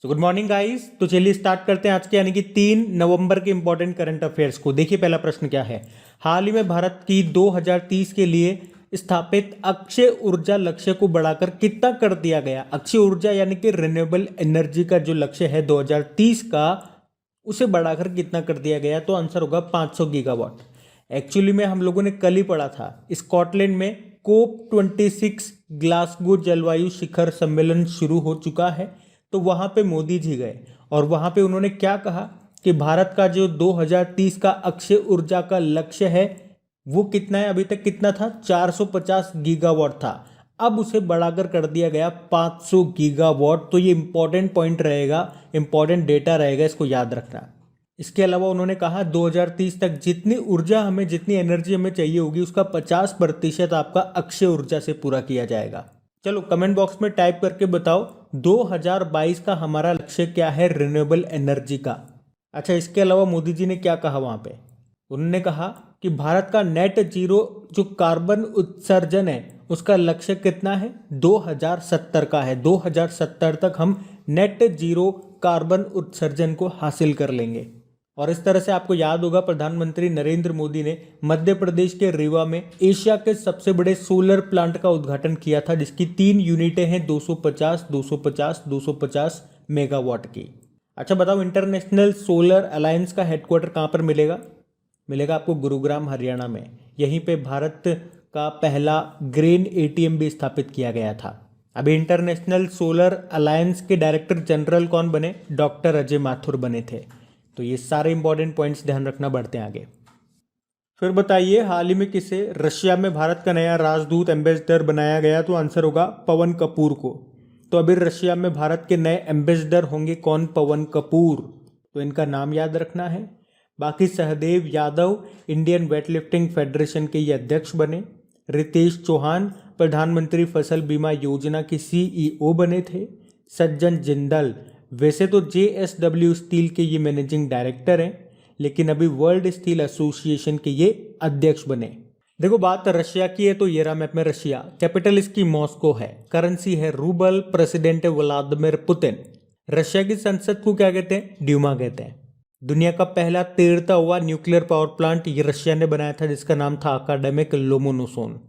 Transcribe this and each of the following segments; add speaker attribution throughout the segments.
Speaker 1: Good morning guys. तो चलिए start करते हैं आज के यानी कि 3 नवंबर के इंपॉर्टेंट करंट अफेयर्स को। देखिए पहला प्रश्न क्या है। हाल ही में भारत की 2030 के लिए स्थापित अक्षय ऊर्जा लक्ष्य को बढ़ाकर कितना कर दिया गया। अक्षय ऊर्जा यानी कि रिन्यूएबल एनर्जी का जो लक्ष्य है 2030 का, उसे बढ़ाकर कितना कर दिया गया। तो आंसर होगा 500 गीगावाट। एक्चुअली में हम लोगों ने कल ही पढ़ा था, स्कॉटलैंड में COP26 ग्लासगो जलवायु शिखर सम्मेलन शुरू हो चुका है। तो वहां पे मोदी जी गए और वहां पे उन्होंने क्या कहा कि भारत का जो 2030 का अक्षय ऊर्जा का लक्ष्य है वो कितना है। अभी तक कितना था, 450 गीगावाट था। अब उसे बढ़ाकर कर दिया गया 500 गीगावाट। तो ये इंपॉर्टेंट पॉइंट रहेगा, इंपॉर्टेंट डेटा रहेगा, इसको याद रखना। इसके अलावा उन्होंने कहा 2030 तक जितनी ऊर्जा हमें, जितनी एनर्जी हमें चाहिए होगी, उसका 50% आपका अक्षय ऊर्जा से पूरा किया जाएगा। चलो कमेंट बॉक्स में टाइप करके बताओ 2022 का हमारा लक्ष्य क्या है रिन्यूएबल एनर्जी का। अच्छा, इसके अलावा मोदी जी ने क्या कहा वहां पे, उन्होंने कहा कि भारत का नेट जीरो जो कार्बन उत्सर्जन है उसका लक्ष्य कितना है, 2070 का है। 2070 तक हम नेट जीरो कार्बन उत्सर्जन को हासिल कर लेंगे। और इस तरह से आपको याद होगा प्रधानमंत्री नरेंद्र मोदी ने मध्य प्रदेश के रीवा में एशिया के सबसे बड़े सोलर प्लांट का उद्घाटन किया था, जिसकी 3 यूनिटें हैं 250, 250, 250 मेगावाट की। अच्छा बताओ, इंटरनेशनल सोलर अलायंस का हेडक्वार्टर कहाँ पर मिलेगा। मिलेगा आपको गुरुग्राम हरियाणा में। यहीं पे भारत का पहला ग्रेन एटीएम भी स्थापित किया गया था। अभी इंटरनेशनल सोलर अलायंस के डायरेक्टर जनरल कौन बने, डॉक्टर अजय माथुर बने थे। तो ये सारे इंपॉर्टेंट पॉइंट्स ध्यान रखना, बढ़ते हैं आगे। फिर बताइए हाल ही में किसे रशिया में भारत का नया राजदूत एम्बेसडर बनाया गया। तो आंसर होगा पवन कपूर को। तो अभी रशिया में भारत के नए एम्बेसडर होंगे कौन, पवन कपूर। तो इनका नाम याद रखना है। बाकी Sahdev Yadav Indian weightlifting federation के ये अध्यक्ष बने। रितेश चौहान प्रधानमंत्री फसल बीमा योजना के CEO बने थे। सज्जन जिंदल वैसे तो JSW स्टील के ये मैनेजिंग डायरेक्टर हैं, लेकिन अभी वर्ल्ड स्टील एसोसिएशन के ये अध्यक्ष बने। देखो बात रशिया की है तो ये रहा मैप में रशिया। कैपिटल इसकी मॉस्को है, करेंसी है रूबल, प्रेसिडेंट है व्लादिमीर पुतिन। रशिया की संसद को क्या कहते हैं, ड्यूमा कहते हैं। दुनिया का पहला तैरता हुआ न्यूक्लियर पावर प्लांट ये रशिया ने बनाया था, जिसका नाम था अकाडेमिक लोमोनोसोन।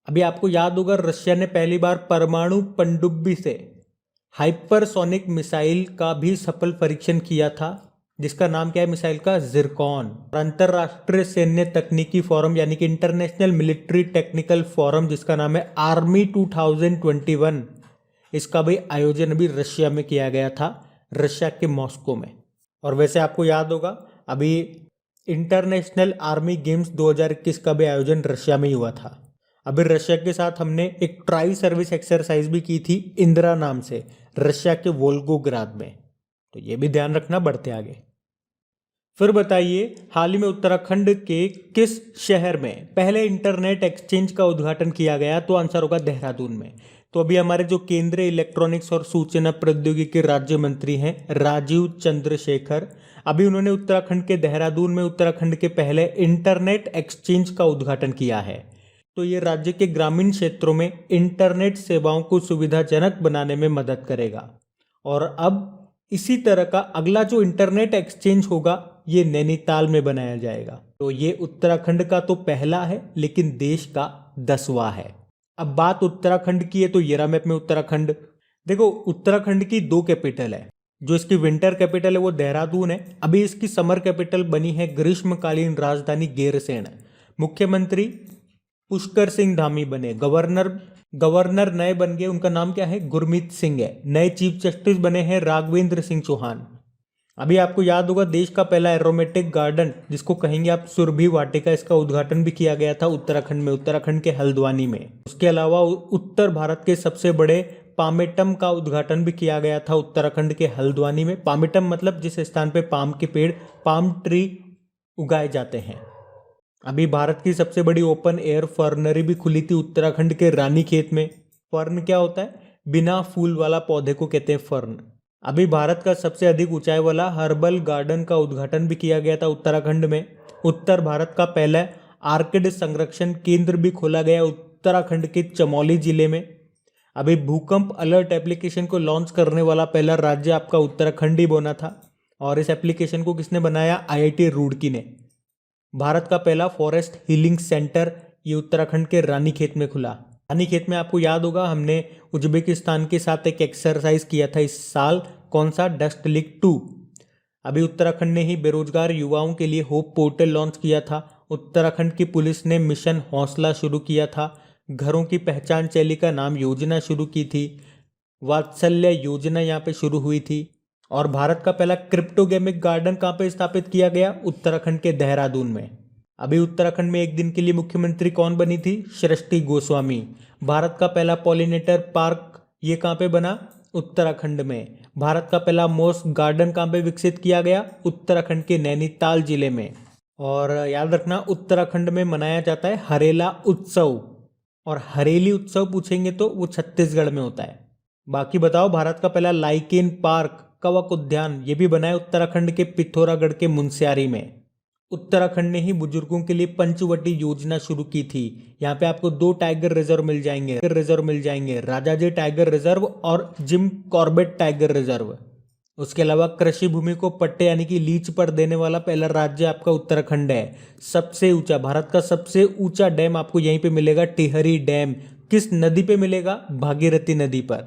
Speaker 1: अभी आपको याद होगा रशिया ने पहली बार परमाणु पनडुब्बी से हाइपरसोनिक मिसाइल का भी सफल परीक्षण किया था, जिसका नाम क्या है मिसाइल का, जिरकॉन। अंतरराष्ट्रीय सैन्य तकनीकी फोरम यानी कि इंटरनेशनल मिलिट्री टेक्निकल फोरम, जिसका नाम है आर्मी 2021, इसका भी आयोजन अभी रशिया में किया गया था, रशिया के मॉस्को में। और वैसे आपको याद होगा अभी इंटरनेशनल आर्मी गेम्स 2021 का भी आयोजन रशिया में ही हुआ था। अभी रशिया के साथ हमने एक ट्राई सर्विस एक्सरसाइज भी की थी इंदिरा नाम से, रशिया के वोल्गोग्राद में। तो ये भी ध्यान रखना, बढ़ते आगे। फिर बताइए हाल ही में उत्तराखंड के किस शहर में पहले इंटरनेट एक्सचेंज का उद्घाटन किया गया। तो आंसर होगा देहरादून में। तो अभी हमारे जो केंद्रीय इलेक्ट्रॉनिक्स और सूचना प्रौद्योगिकी राज्य मंत्री हैं राजीव चंद्रशेखर, अभी उन्होंने उत्तराखंड के देहरादून में उत्तराखंड के पहले इंटरनेट एक्सचेंज का उद्घाटन किया है। तो ये राज्य के ग्रामीण क्षेत्रों में इंटरनेट सेवाओं को सुविधाजनक बनाने में मदद करेगा। और अब इसी तरह का अगला जो इंटरनेट एक्सचेंज होगा ये नैनीताल में बनाया जाएगा। तो ये उत्तराखंड का तो पहला है, लेकिन देश का 10वां है। अब बात उत्तराखंड की है तो ये रहा मैप में उत्तराखंड। देखो उत्तराखंड की 2 कैपिटल है। जो इसकी विंटर कैपिटल है वो देहरादून है। अभी इसकी समर कैपिटल बनी है ग्रीष्मकालीन राजधानी गैरसैंण। मुख्यमंत्री पुष्कर सिंह धामी बने। गवर्नर नए बन गए, उनका नाम क्या है, गुरमीत सिंह है। नए चीफ जस्टिस बने हैं राघवेंद्र सिंह चौहान। अभी आपको याद होगा देश का पहला एरोमेटिक गार्डन, जिसको कहेंगे आप सुरभि वाटिका, इसका उद्घाटन भी किया गया था उत्तराखंड में, उत्तराखंड के हल्द्वानी में। उसके अलावा उत्तर भारत के सबसे बड़े पामेटम का उद्घाटन भी किया गया था उत्तराखंड के हल्द्वानी में। पामेटम मतलब जिस स्थान पे पाम के पेड़, पाम ट्री उगाए जाते हैं। अभी भारत की सबसे बड़ी ओपन एयर फर्नरी भी खुली थी उत्तराखंड के रानीखेत में। फर्न क्या होता है, बिना फूल वाला पौधे को कहते हैं फर्न। अभी भारत का सबसे अधिक ऊंचाई वाला हर्बल गार्डन का उद्घाटन भी किया गया था उत्तराखंड में। उत्तर भारत का पहला आर्किड संरक्षण केंद्र भी खोला गया उत्तराखंड के चमोली जिले में। अभी भूकंप अलर्ट एप्लीकेशन को लॉन्च करने वाला पहला राज्य आपका उत्तराखंड ही बना था, और इस एप्लीकेशन को किसने बनाया? आईआईटी रुड़की ने। भारत का पहला फॉरेस्ट हीलिंग सेंटर ये उत्तराखंड के रानीखेत में खुला। रानीखेत में आपको याद होगा हमने उज्बेकिस्तान के साथ एक एक्सरसाइज किया था इस साल, कौन सा? Dust league 2। अभी उत्तराखंड ने ही बेरोजगार युवाओं के लिए होप पोर्टल लॉन्च किया था। उत्तराखंड की पुलिस ने मिशन हौसला शुरू किया था। घरों की पहचान चैली का नाम योजना शुरू की थी। वात्सल्य योजना यहाँ पे शुरू हुई थी। और भारत का पहला क्रिप्टोगेमिक गार्डन कहाँ पे स्थापित किया गया? उत्तराखंड के देहरादून में। अभी उत्तराखंड में एक दिन के लिए मुख्यमंत्री कौन बनी थी? सृष्टि गोस्वामी। भारत का पहला पॉलिनेटर पार्क ये कहाँ पे बना? उत्तराखंड में। भारत का पहला मोस गार्डन कहाँ पे विकसित किया गया? उत्तराखंड के नैनीताल जिले में। और याद रखना उत्तराखंड में मनाया जाता है हरेला उत्सव, और हरेली उत्सव पूछेंगे तो वो छत्तीसगढ़ में होता है। बाकी बताओ, भारत का पहला लाइकेन पार्क कवक उद्यान ये भी बना है उत्तराखंड के पिथौरागढ़ के मुनस्यारी में। उत्तराखंड ने ही बुजुर्गों के लिए पंचवटी योजना शुरू की थी। यहाँ पे आपको 2 टाइगर रिजर्व मिल जाएंगे, राजाजी टाइगर रिजर्व और जिम कॉर्बेट टाइगर रिजर्व। उसके अलावा कृषि भूमि को पट्टे यानी कि लीज पर देने वाला पहला राज्य आपका उत्तराखंड है। सबसे ऊंचा, भारत का सबसे ऊंचा डैम आपको यहीं पे मिलेगा, टिहरी डैम। किस नदी पे मिलेगा? भागीरथी नदी पर।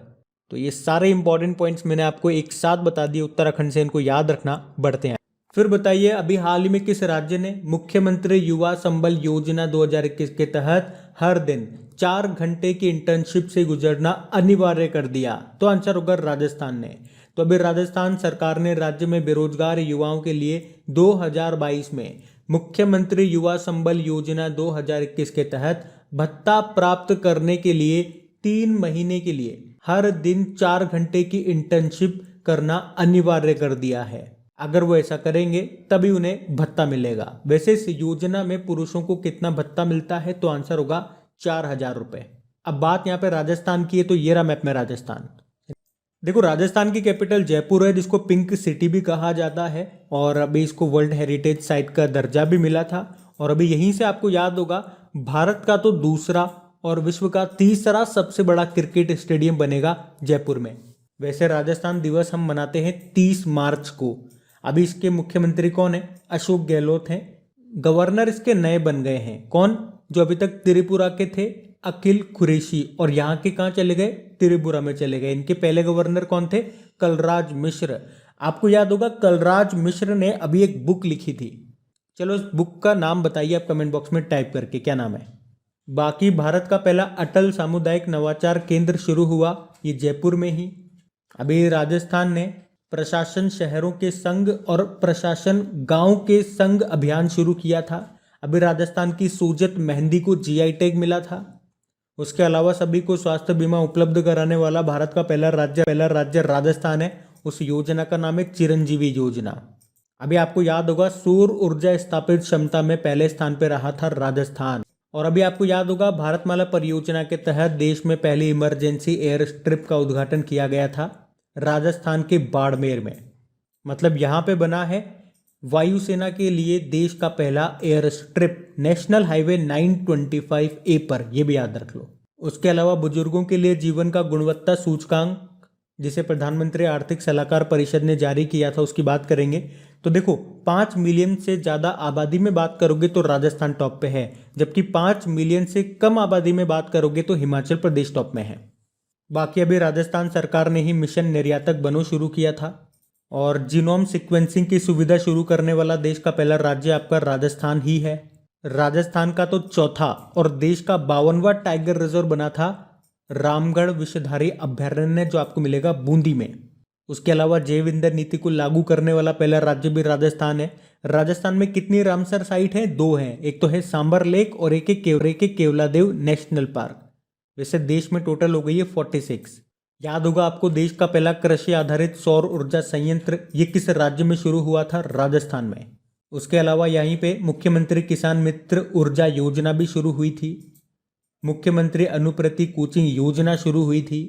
Speaker 1: तो ये सारे इंपॉर्टेंट पॉइंट्स मैंने आपको एक साथ बता दिए उत्तराखंड से, इनको याद रखना। बढ़ते हैं, फिर बताइए अभी हाल ही में किस राज्य ने मुख्यमंत्री युवा संबल योजना 2021 के तहत हर दिन 4 घंटे की इंटर्नशिप से गुजरना अनिवार्य कर दिया? तो आंसर होगा राजस्थान ने। तो अभी राजस्थान सरकार ने राज्य में बेरोजगार युवाओं के लिए 2022 में मुख्यमंत्री युवा संबल योजना 2021 के तहत भत्ता प्राप्त करने के लिए 3 महीने के लिए हर दिन 4 घंटे की इंटर्नशिप करना अनिवार्य कर दिया है। अगर वो ऐसा करेंगे तभी उन्हें भत्ता मिलेगा। वैसे इस योजना में पुरुषों को कितना भत्ता मिलता है? तो आंसर होगा 4,000 रुपए। अब बात यहाँ पे राजस्थान की है, तो ये रहा मैप में राजस्थान। देखो, राजस्थान की कैपिटल जयपुर है, जिसको पिंक सिटी भी कहा जाता है, और अभी इसको वर्ल्ड हेरिटेज साइट का दर्जा भी मिला था। और अभी यहीं से आपको याद होगा भारत का तो दूसरा और विश्व का तीसरा सबसे बड़ा क्रिकेट स्टेडियम बनेगा जयपुर में। वैसे राजस्थान दिवस हम मनाते हैं 30 मार्च को। अभी इसके मुख्यमंत्री कौन है? अशोक गहलोत हैं। गवर्नर इसके नए बन गए हैं। कौन? जो अभी तक त्रिपुरा के थे, अखिल कुरैशी, और यहाँ के कहाँ चले गए? त्रिपुरा में चले गए। इनके पहले गवर्नर कौन थे? कलराज मिश्र। आपको याद होगा कलराज मिश्र ने अभी एक बुक लिखी थी। चलो इस बुक का नाम बताइए आप कमेंट बॉक्स में टाइप करके, क्या नाम है? बाकी भारत का पहला अटल सामुदायिक नवाचार केंद्र शुरू हुआ ये जयपुर में ही। अभी राजस्थान ने प्रशासन शहरों के संघ और प्रशासन गांव के संघ अभियान शुरू किया था। अभी राजस्थान की सूजत मेहंदी को जीआई टैग मिला था। उसके अलावा सभी को स्वास्थ्य बीमा उपलब्ध कराने वाला भारत का पहला राज्य राजस्थान है। उस योजना का नाम है चिरंजीवी योजना। अभी आपको याद होगा सौर ऊर्जा स्थापित क्षमता में पहले स्थान पर रहा था राजस्थान। और अभी आपको याद होगा भारतमाला परियोजना के तहत देश में पहली इमरजेंसी एयर स्ट्रिप का उद्घाटन किया गया था राजस्थान के बाड़मेर में। मतलब यहाँ पे बना है वायुसेना के लिए देश का पहला air strip national highway 925A पर, ये भी याद रख लो। उसके अलावा बुजुर्गों के लिए जीवन का गुणवत्ता सूचकांक जिसे प्रधानमंत्री आर्थिक सलाहकार परिषद ने जारी किया था, उसकी बात करेंगे। तो देखो 5 मिलियन से ज़्यादा आबादी में बात करोगे तो राजस्थान टॉप पे है, जबकि 5 मिलियन से कम आबादी में बात करोगे तो हिमाचल प्रदेश टॉप में है। बाकी अभी राजस्थान सरकार ने ही मिशन निर्यातक बनो शुरू किया था, और जीनोम सीक्वेंसिंग की सुविधा शुरू करने वाला देश का पहला राज्य आपका राजस्थान ही है। राजस्थान का तो चौथा और देश का 52वां टाइगर रिजर्व बना था रामगढ़ विषधारी अभयारण्य, जो आपको मिलेगा बूंदी में। उसके अलावा जैव ईंधन नीति को लागू करने वाला पहला राज्य भी राजस्थान है। राजस्थान में कितनी रामसर साइट है? 2 हैं, एक तो है सांबर लेक और एक है केवलादेव नेशनल पार्क। वैसे देश में टोटल हो गई है 46। याद होगा आपको देश का पहला कृषि आधारित सौर ऊर्जा संयंत्र ये किस राज्य में शुरू हुआ था? राजस्थान में। उसके अलावा यहीं पे मुख्यमंत्री किसान मित्र ऊर्जा योजना भी शुरू हुई थी। मुख्यमंत्री अनुप्रति कोचिंग योजना शुरू हुई थी।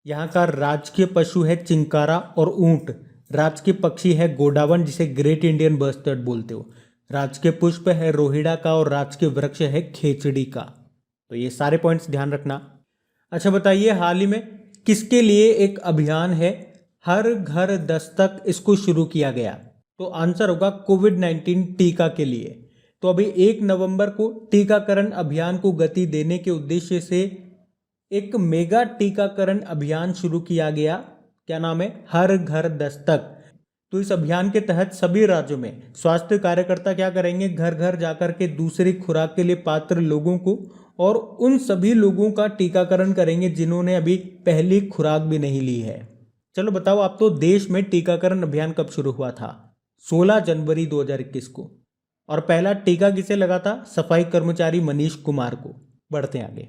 Speaker 1: यहाँ का राजकीय पशु है चिंकारा और ऊंट। राजकीय पक्षी है गोडावन, जिसे ग्रेट इंडियन बस्टर्ड बोलते हो। राजकीय पुष्प है रोहिड़ा का और राजकीय वृक्ष है खेचड़ी का। तो ये सारे पॉइंट्स ध्यान रखना। अच्छा बताइए, हाल ही में किसके लिए एक अभियान है हर घर दस्तक, इसको शुरू किया गया? तो आंसर होगा कोविड-19 टीका के लिए। तो अभी 1 नवंबर को टीकाकरण अभियान को गति देने के उद्देश्य से एक मेगा टीकाकरण अभियान शुरू किया गया। क्या नाम है? हर घर दस्तक। तो इस अभियान के तहत सभी राज्यों में स्वास्थ्य कार्यकर्ता क्या करेंगे, घर घर जाकर के दूसरी खुराक के लिए पात्र लोगों को और उन सभी लोगों का टीकाकरण करेंगे जिन्होंने अभी पहली खुराक भी नहीं ली है। चलो बताओ आप, तो देश में टीकाकरण अभियान कब शुरू हुआ था? 16 जनवरी 2021 को। और पहला टीका किसे लगा था? सफाई कर्मचारी मनीष कुमार को। बढ़ते हैं आगे।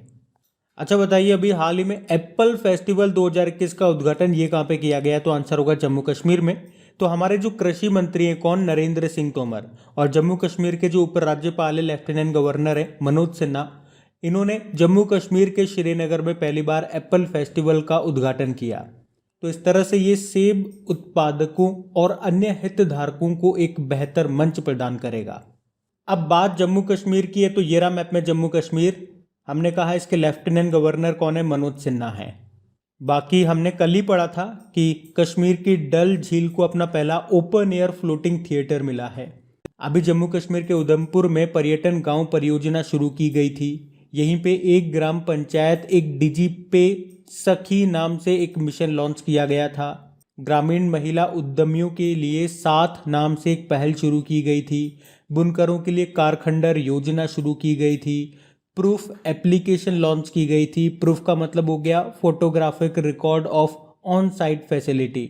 Speaker 1: अच्छा बताइए, अभी हाल ही में एप्पल फेस्टिवल 2021 का उद्घाटन ये कहाँ पे किया गया? तो आंसर होगा जम्मू कश्मीर में। तो हमारे जो कृषि मंत्री हैं कौन? नरेंद्र सिंह तोमर। और जम्मू कश्मीर के जो उपराज्यपाल है, लेफ्टिनेंट गवर्नर है मनोज सिन्हा, इन्होंने जम्मू कश्मीर के श्रीनगर में पहली बार एप्पल फेस्टिवल का उद्घाटन किया। तो इस तरह से ये सेब उत्पादकों और अन्य हितधारकों को एक बेहतर मंच प्रदान करेगा। अब बात जम्मू कश्मीर की है, तो ये रहा मैप में जम्मू कश्मीर। हमने कहा इसके लेफ्टिनेंट गवर्नर कौन है? मनोज सिन्हा है। बाकी हमने कल ही पढ़ा था कि कश्मीर की डल झील को अपना पहला ओपन एयर फ्लोटिंग थिएटर मिला है। अभी जम्मू कश्मीर के उधमपुर में पर्यटन गांव परियोजना शुरू की गई थी। यहीं पे एक ग्राम पंचायत एक डिजिपे सखी नाम से एक मिशन लॉन्च किया गया था। ग्रामीण महिला उद्यमियों के लिए साथ नाम से एक पहल शुरू की गई थी। बुनकरों के लिए कारखंडर योजना शुरू की गई थी। प्रूफ एप्लीकेशन लॉन्च की गई थी। प्रूफ का मतलब हो गया photographic record of on site facility.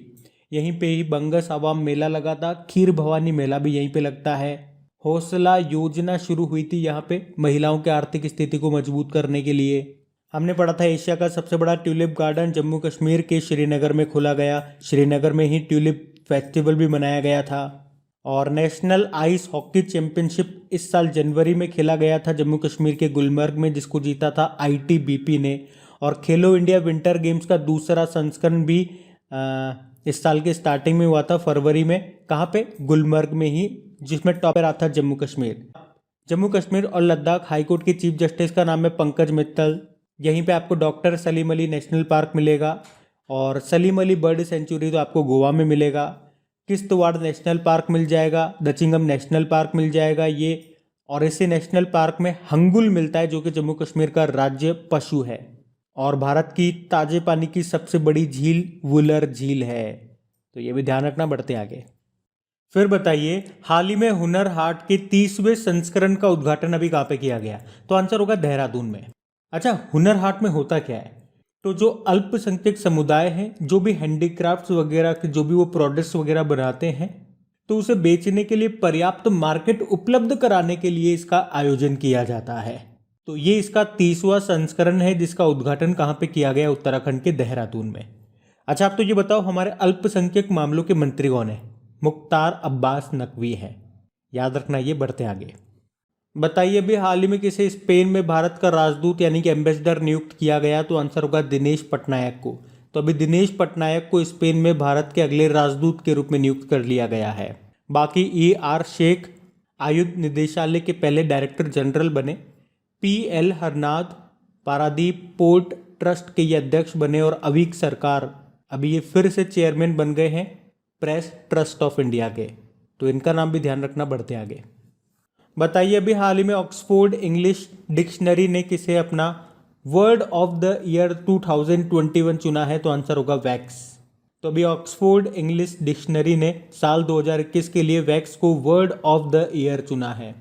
Speaker 1: यहीं पे ही बंगस आवाम मेला लगा था। खीर भवानी मेला भी यहीं पे लगता है। हौसला योजना शुरू हुई थी यहाँ पे महिलाओं की आर्थिक स्थिति को मजबूत करने के लिए। हमने पढ़ा था एशिया का सबसे बड़ा ट्यूलिप गार्डन जम्मू कश्मीर के श्रीनगर में खोला गया। श्रीनगर में ही ट्यूलिप फेस्टिवल भी मनाया गया था। और नेशनल आइस हॉकी चैंपियनशिप इस साल जनवरी में खेला गया था जम्मू कश्मीर के गुलमर्ग में, जिसको जीता था आईटीबीपी ने। और खेलो इंडिया विंटर गेम्स का दूसरा संस्करण भी इस साल के स्टार्टिंग में हुआ था, फरवरी में। कहाँ पे? गुलमर्ग में ही, जिसमें टॉपर आता था जम्मू कश्मीर। जम्मू कश्मीर और लद्दाख हाईकोर्ट के चीफ जस्टिस का नाम है पंकज मित्तल। यहीं पे आपको doctor Salim Ali national park मिलेगा। और सलीम अली बर्ड सेंचुरी तो आपको गोवा में मिलेगा। किश्तवाड़ नेशनल पार्क मिल जाएगा। दचिंगम नेशनल पार्क मिल जाएगा ये। और इसी नेशनल पार्क में हंगुल मिलता है जो कि जम्मू कश्मीर का राज्य पशु है। और भारत की ताजे पानी की सबसे बड़ी झील वुलर झील है। तो ये भी ध्यान रखना। बढ़ते आगे। फिर बताइए, हाल ही में हुनर हाट के 30वें संस्करण का उद्घाटन अभी कहाँ पे किया गया? तो आंसर होगा देहरादून में। अच्छा, हुनर हाट में होता क्या है? तो जो अल्पसंख्यक समुदाय हैं, जो भी हैंडीक्राफ्ट्स वगैरह के जो भी वो प्रोडक्ट्स वगैरह बनाते हैं, तो उसे बेचने के लिए पर्याप्त मार्केट उपलब्ध कराने के लिए इसका आयोजन किया जाता है। तो ये इसका 30वां संस्करण है जिसका उद्घाटन कहाँ पे किया गया? उत्तराखंड के देहरादून में। अच्छा, आप तो ये बताओ, हमारे अल्पसंख्यक मामलों के मंत्री कौन है? मुख्तार अब्बास नकवी है। याद रखना ये। बढ़ते आगे। बताइए, अभी हाल ही में किसे स्पेन में भारत का राजदूत यानी कि एम्बेसडर नियुक्त किया गया? तो आंसर होगा दिनेश पटनायक को। तो अभी दिनेश पटनायक को स्पेन में भारत के अगले राजदूत के रूप में नियुक्त कर लिया गया है। बाकी ER शेख आयुध निदेशालय के पहले डायरेक्टर जनरल बने। PL हरनाद पारादीप पोर्ट ट्रस्ट के ये अध्यक्ष बने। और अवीक सरकार अभी ये फिर से चेयरमैन बन गए हैं प्रेस ट्रस्ट ऑफ इंडिया के। तो इनका नाम भी ध्यान रखना। बढ़ते आगे। बताइए, अभी हाल ही में ऑक्सफोर्ड इंग्लिश डिक्शनरी ने किसे अपना वर्ड ऑफ द ईयर 2021 चुना है? तो आंसर होगा वैक्स। तो अभी ऑक्सफोर्ड इंग्लिश डिक्शनरी ने साल 2021 के लिए वैक्स को वर्ड ऑफ द ईयर चुना है।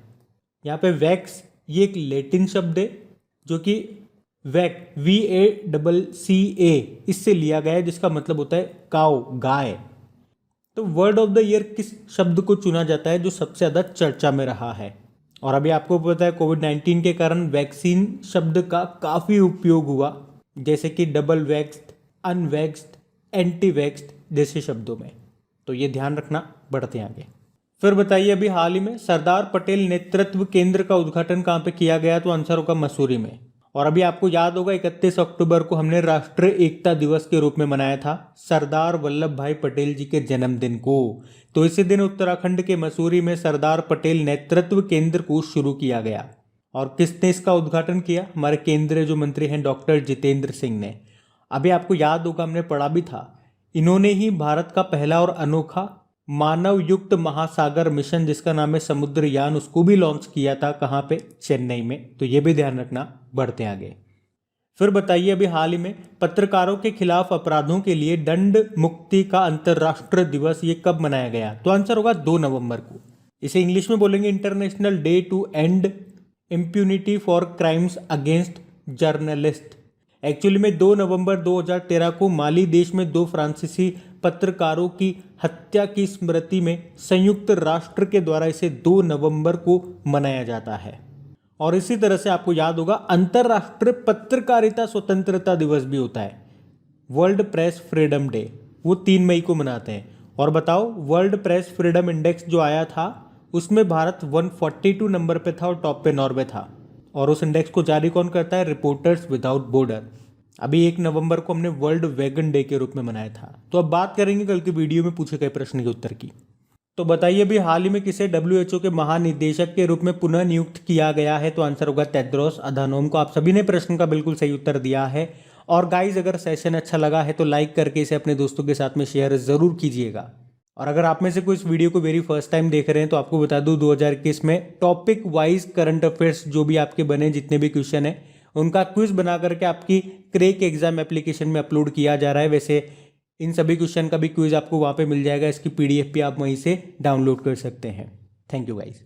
Speaker 1: यहाँ पे वैक्स ये एक लैटिन शब्द है जो कि वैक VACCA इससे लिया गया है, जिसका मतलब होता है काऊ, गाय। तो वर्ड ऑफ द ईयर किस शब्द को चुना जाता है जो सबसे ज़्यादा चर्चा में रहा है? और अभी आपको पता है कोविड-19 के कारण वैक्सीन शब्द का काफ़ी उपयोग हुआ, जैसे कि डबल वैक्स्ड, अनवैक्स्ड, एंटी वैक्स्ड जैसे शब्दों में। तो ये ध्यान रखना। बढ़ते आगे। फिर बताइए, अभी हाल ही में सरदार पटेल नेतृत्व केंद्र का उद्घाटन कहाँ पे किया गया? तो आंसर होगा मसूरी में। और अभी आपको याद होगा 31 अक्टूबर को हमने राष्ट्रीय एकता दिवस के रूप में मनाया था सरदार वल्लभ भाई पटेल जी के जन्मदिन को। तो इसी दिन उत्तराखंड के मसूरी में सरदार पटेल नेतृत्व केंद्र को शुरू किया गया। और किसने इसका उद्घाटन किया? हमारे केंद्रीय जो मंत्री हैं डॉक्टर जितेंद्र सिंह ने। अभी आपको याद होगा, हमने पढ़ा भी था, इन्होंने ही भारत का पहला और अनोखा मानव युक्त महासागर मिशन जिसका नाम है समुद्रयान, उसको भी लॉन्च किया था। कहाँ पे? चेन्नई में। तो ये भी ध्यान रखना। बढ़ते आगे। फिर बताइए, अभी हाल ही में पत्रकारों के खिलाफ अपराधों के लिए दंड मुक्ति का अंतर्राष्ट्रीय दिवस ये कब मनाया गया? तो आंसर होगा 2 नवंबर को। इसे इंग्लिश में बोलेंगे international day to end impunity for crimes against journalist. Actually में 2 नवंबर 2013 को माली देश में 2 फ्रांसीसी पत्रकारों की हत्या की स्मृति में संयुक्त राष्ट्र के द्वारा इसे 2 नवंबर को मनाया जाता है। और इसी तरह से आपको याद होगा अंतर्राष्ट्रीय पत्रकारिता स्वतंत्रता दिवस भी होता है, वर्ल्ड प्रेस फ्रीडम डे, वो 3 मई को मनाते हैं। और बताओ, वर्ल्ड प्रेस फ्रीडम इंडेक्स जो आया था उसमें भारत 142 नंबर पे था और टॉप पे नॉर्वे था। और उस इंडेक्स को जारी कौन करता है? Reporters without border. अभी 1 नवंबर को हमने वर्ल्ड वेगन डे के रूप में मनाया था। तो अब बात करेंगे कल की वीडियो में पूछे गए प्रश्न के उत्तर की। तो बताइए, अभी हाल ही में किसे WHO के महानिदेशक के रूप में पुनः नियुक्त किया गया है? तो आंसर होगा टेड्रोस अधानोम को। आप सभी ने प्रश्न का बिल्कुल सही उत्तर दिया है। और गाइज, अगर सेशन अच्छा लगा है तो लाइक करके इसे अपने दोस्तों के साथ में शेयर जरूर कीजिएगा। और अगर आप में से कोई इस वीडियो को वेरी फर्स्ट टाइम देख रहे हैं तो आपको बता दूं, 2021 में टॉपिक वाइज करंट अफेयर्स जो भी आपके बने, जितने भी क्वेश्चन है, उनका क्विज बना करके आपकी क्रेक एग्जाम एप्लीकेशन में अपलोड किया जा रहा है। वैसे इन सभी क्वेश्चन का भी क्विज आपको वहाँ पे मिल जाएगा। इसकी PDF भी आप वहीं से डाउनलोड कर सकते हैं। Thank you guys.